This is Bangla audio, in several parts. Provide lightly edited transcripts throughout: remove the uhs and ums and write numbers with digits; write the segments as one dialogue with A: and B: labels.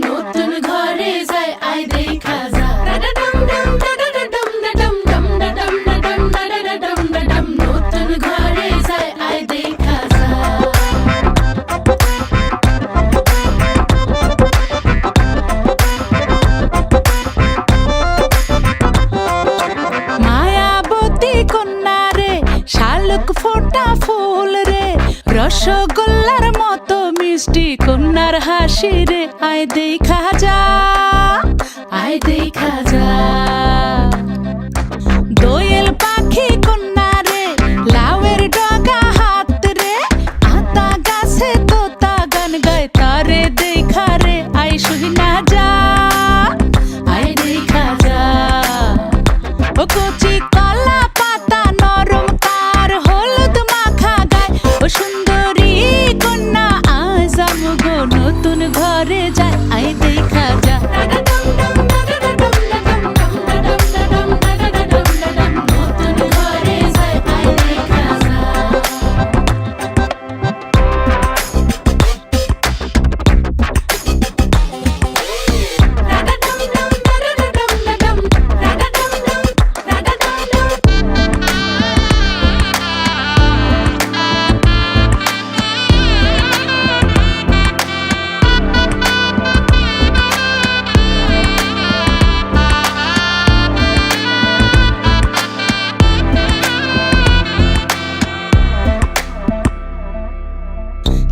A: নতুন ঘরে যায় আয় দেখা যা নতুন ঘরে যায় আয় দেখা যা
B: মায়াবতী কন্যা রে শালুক ফোটা ফুল রে রসগোল্লার মতো মিষ্টি কন্যার হাসি রে আয় দেখা যা আয় দেখা যা দোয়েল পাখি কন্যা রে লাউয়ের ডগা হাত রে আতা গাছে তোতা গান গায় তারে দেখা রে আয় শুনা যা আয় দেখা যা ও কচি কলা পাতা নরম তার হলুদ মাখা গায় ও সুন্দরী কন্যা আজ আমগো নতুন ঘরে যায় আয় দেখা যা
A: নতুন ঘরে যায় আয় দেখা যা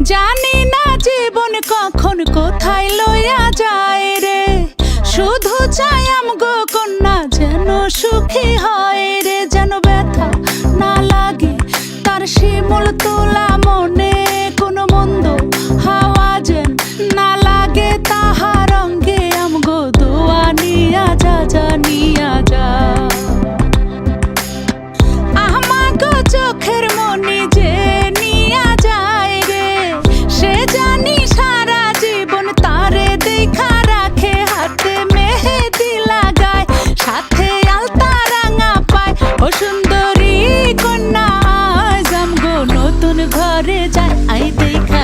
B: জানি না জীবন কখন কোথায় লইয়া যায় রে শুধু চাই আমগো কন্যা যেন সুখী হয় রে যেন ব্যথা না লাগে তার শিমুল তোলা মনে কোনো মন্দ হাওয়া যেন না লাগে তাহার অঙ্গে আমগো দোয়া নিয়া যা যা নিয়া যা আমাগো চোখের মনি যে নিয়া যায় রে সে জানি সারা জীবন তারে দেখা রাখে হাতে মেহেদি লাগায় সাথে আলতা রাঙা পায় ও সুন্দরী কন্যা আজ আমগো নতুন ঘরে যায় আই দেখা